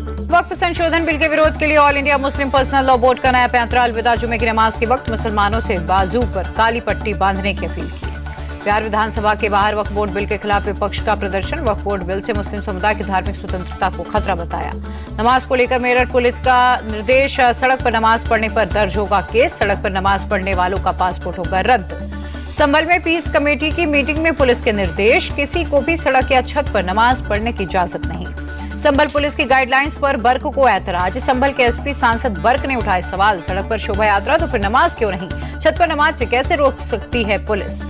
वक्फ संशोधन बिल के विरोध के लिए all India Muslim personal law board का नया पैंतरा। अलविदा जुमे की नमाज के वक्त मुसलमानों से बाजू पर काली पट्टी बांधने की अपील की। बिहार विधानसभा के बाहर वक्फ बोर्ड बिल के खिलाफ विपक्ष का प्रदर्शन। वक्फ बोर्ड बिल से मुस्लिम समुदाय की धार्मिक स्वतंत्रता को खतरा बताया। नमाज को लेकर मेरठ पुलिस का निर्देश। सड़क पर नमाज पढ़ने पर दर्ज होगा केस। सड़क पर नमाज पढ़ने वालों का पासपोर्ट होगा रद्द। संभल में पीस कमेटी की मीटिंग में पुलिस के निर्देश। किसी को भी सड़क या छत पर नमाज पढ़ने की इजाजत नहीं। संभल पुलिस की गाइडलाइंस पर बर्क को ऐतराज। संभल के एसपी सांसद बर्क ने उठाए सवाल। सड़क पर शोभा यात्रा तो फिर नमाज क्यों नहीं? छत पर नमाज से कैसे रोक सकती है पुलिस?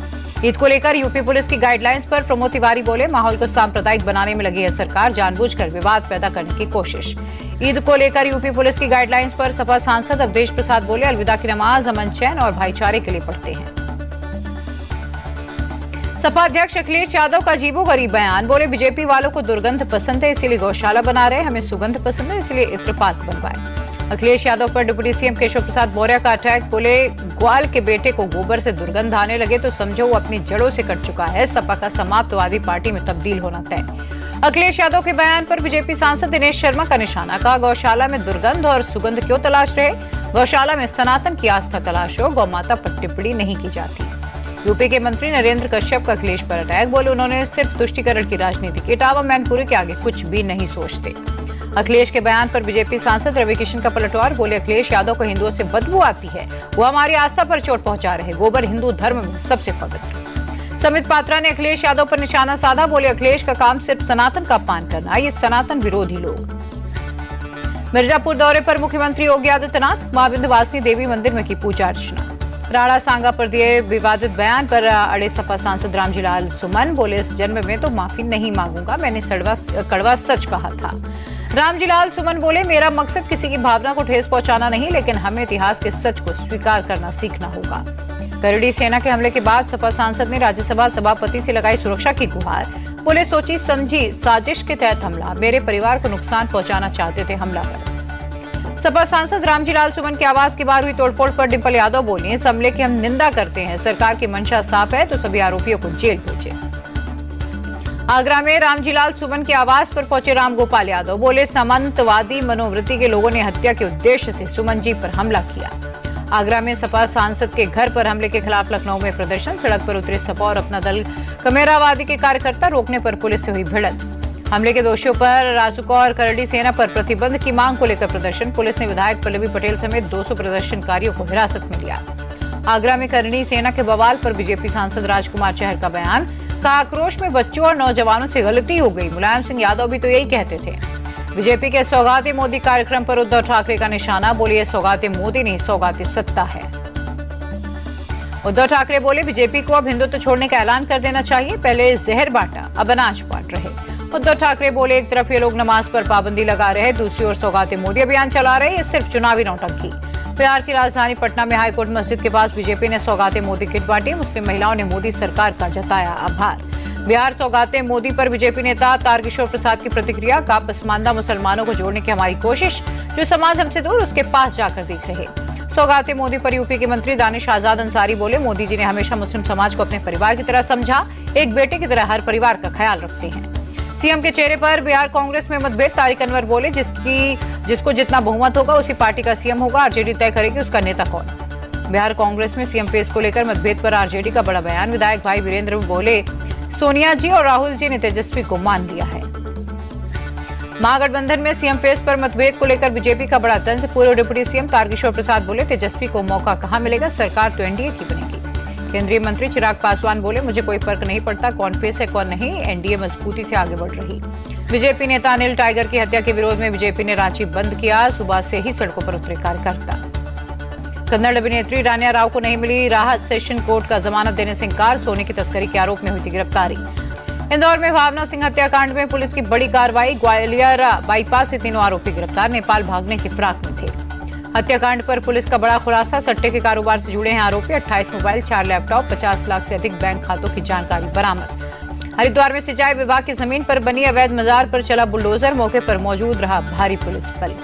ईद को लेकर यूपी पुलिस की गाइडलाइंस पर प्रमोद तिवारी बोले, माहौल को सांप्रदायिक बनाने में लगी है सरकार, जानबूझकर विवाद पैदा करने की कोशिश। ईद को लेकर यूपी पुलिस की गाइडलाइंस पर सपा सांसद अवधेश प्रसाद बोले, अलविदा की नमाज अमन चैन और भाईचारे के लिए पढ़ते हैं। सपा अध्यक्ष अखिलेश यादव का अजीबोगरीब बयान। बोले, बीजेपी वालों को दुर्गंध पसंद है इसलिए गौशाला बना रहे, हमें सुगंध पसंद है इसलिए इत्र पार्क बनवाए। अखिलेश यादव पर डिप्टी सीएम केशव प्रसाद मौर्य का अटैक। बोले, ग्वाल के बेटे को गोबर से दुर्गंध आने लगे तो समझो वो अपनी जड़ों से कट चुका है। सपा का समाप्तवादी पार्टी में तब्दील होना तय। अखिलेश यादव के बयान पर बीजेपी सांसद दिनेश शर्मा का निशाना। कहा, गौशाला में दुर्गंध और सुगंध क्यों तलाश रहे? गौशाला में सनातन की आस्था तलाश हो, गौ माता पर टिप्पणी नहीं की जाती। यूपी के मंत्री नरेंद्र कश्यप का अखिलेश पर अटैक। बोले, उन्होंने सिर्फ तुष्टीकरण की राजनीति की, इटावा मैनपुरी के आगे कुछ भी नहीं सोचते। अखिलेश के बयान पर बीजेपी सांसद रवि किशन का पलटवार। बोले, अखिलेश यादव को हिंदुओं से बदबू आती है, वो हमारी आस्था पर चोट पहुंचा रहे। गोबर हिंदू धर्म में सबसे पवित्र। समित पात्रा ने अखिलेश यादव पर निशाना साधा। बोले, अखिलेश का काम सिर्फ सनातन का अपमान करना, ये सनातन विरोधी लोग। मिर्जापुर दौरे पर मुख्यमंत्री योगी आदित्यनाथ। मां विंध्यवासिनी देवी मंदिर में की पूजा अर्चना। राणा सांगा पर दिए विवादित बयान पर अड़े सपा सांसद रामजीलाल सुमन। बोले, इस जन्म में तो माफी नहीं मांगूंगा, मैंने कड़वा सच कहा था। रामजीलाल सुमन बोले, मेरा मकसद किसी की भावना को ठेस पहुंचाना नहीं, लेकिन हमें इतिहास के सच को स्वीकार करना सीखना होगा। करड़ी सेना के हमले के बाद सपा सांसद ने राज्यसभा सभापति से लगाई सुरक्षा की गुहार। बोले, सोची समझी साजिश के तहत हमला, मेरे परिवार को नुकसान पहुंचाना चाहते थे हमलावर। सपा सांसद रामजीलाल सुमन के आवास के बाहर हुई तोड़फोड़ पर डिंपल यादव बोली, इस हमले की हम निंदा करते हैं, सरकार की मंशा साफ है तो सभी आरोपियों को जेल भेजे। आगरा में रामजीलाल सुमन के आवास पर पहुंचे रामगोपाल यादव। बोले, सामंतवादी मनोवृत्ति के लोगों ने हत्या के उद्देश्य से सुमन जी पर हमला किया। आगरा में सपा सांसद के घर पर हमले के खिलाफ लखनऊ में प्रदर्शन। सड़क पर उतरे सपा और अपना दल कमेरावादी के कार्यकर्ता, रोकने पर पुलिस से हुई भिड़ंत। हमले के दोषियों पर रासुका और करड़ी सेना पर प्रतिबंध की मांग को लेकर प्रदर्शन। पुलिस ने विधायक पल्लवी पटेल समेत 200 प्रदर्शनकारियों को हिरासत में लिया। आगरा में करणी सेना के बवाल पर बीजेपी सांसद राजकुमार चहर का बयान। का आक्रोश में बच्चों और नौजवानों से गलती हो गई, मुलायम सिंह यादव भी तो यही कहते थे। बीजेपी के सौगाते मोदी कार्यक्रम पर उद्धव ठाकरे का निशाना। बोले, सौगाते मोदी नहीं, सौगाते सत्ता है। उद्धव ठाकरे बोले, बीजेपी को अब हिंदुत्व छोड़ने का ऐलान कर देना चाहिए, पहले जहर बांटा अब अनाज बांट रहे। उद्धव ठाकरे बोले, एक तरफ ये लोग नमाज पर पाबंदी लगा रहे, दूसरी ओर सौगाते मोदी अभियान चला रहे, ये सिर्फ चुनावी नौटंकी। बिहार की राजधानी पटना में हाईकोर्ट मस्जिद के पास बीजेपी ने सौगाते मोदी किट बांटी। मुस्लिम महिलाओं ने मोदी सरकार का जताया आभार। बिहार सौगाते मोदी पर बीजेपी नेता तारकिशोर प्रसाद की प्रतिक्रिया। का पसमानदा मुसलमानों को जोड़ने की हमारी कोशिश, जो समाज हमसे दूर उसके पास जाकर देख रहे। सौगाते मोदी पर यूपी के मंत्री दानिश आजाद अंसारी बोले, मोदी जी ने हमेशा मुस्लिम समाज को अपने परिवार की तरह समझा, एक बेटे की तरह हर परिवार का ख्याल रखते हैं। सीएम के चेहरे पर बिहार कांग्रेस में मतभेद। तारिक अनवर बोले, जिसको जितना बहुमत होगा उसी पार्टी का सीएम होगा, आरजेडी तय करेगी उसका नेता कौन। बिहार कांग्रेस में सीएम फेस को लेकर मतभेद पर आरजेडी का बड़ा बयान। विधायक भाई वीरेंद्र बोले, सोनिया जी और राहुल जी ने तेजस्वी को मान लिया है। महागठबंधन में सीएम फेस पर मतभेद को लेकर बीजेपी का बड़ा तंज। पूर्व डिप्टी सीएम तारकिशोर प्रसाद बोले, तेजस्वी को मौका कहां मिलेगा, सरकार तो एनडीए की बनेगी। केंद्रीय मंत्री चिराग पासवान बोले, मुझे कोई फर्क नहीं पड़ता कौन फेस है कौन नहीं, एनडीए मजबूती से आगे बढ़ रही। बीजेपी नेता अनिल टाइगर की हत्या के विरोध में बीजेपी ने रांची बंद किया। सुबह से ही सड़कों पर उतरे कार्यकर्ता। कन्नड़ अभिनेत्री रानिया राव को नहीं मिली राहत, सेशन कोर्ट का जमानत देने से इंकार। सोने की तस्करी के आरोप में हुई थी गिरफ्तारी। इंदौर में भावना सिंह हत्याकांड में पुलिस की बड़ी कार्रवाई। ग्वालियर बाईपास से 3 आरोपी गिरफ्तार, नेपाल भागने की फिराक में थे। हत्याकांड पर पुलिस का बड़ा खुलासा। सट्टे के कारोबार से जुड़े हैं आरोपी। 28 मोबाइल, 4 लैपटॉप, 50 लाख से अधिक बैंक खातों की जानकारी बरामद। हरिद्वार में सिंचाई विभाग की जमीन पर बनी अवैध मजार पर चला बुलडोजर, मौके पर मौजूद रहा भारी पुलिस बल।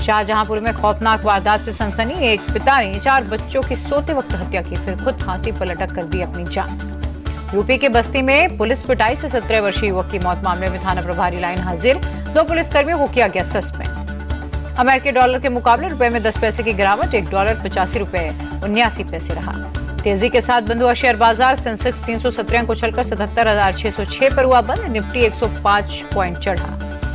शाहजहांपुर में खौफनाक वारदात से सनसनी। एक पिता ने 4 बच्चों की सोते वक्त हत्या की, फिर खुद फांसी पर लटक कर दी अपनी जान। यूपी के बस्ती में पुलिस पिटाई से 17 वर्षीय युवक की मौत मामले में थाना प्रभारी लाइन हाजिर। 2 पुलिसकर्मियों को किया गया सस्पेंड। अमेरिकी डॉलर के मुकाबले रुपए में 10 पैसे की गिरावट, $1.85.79 रहा। तेजी के साथ बंद हुआ शेयर बाजार। सेंसेक्स 317 अंक उछलकर 77,606 पर हुआ बंद। निफ्टी 105 पॉइंट चढ़ा।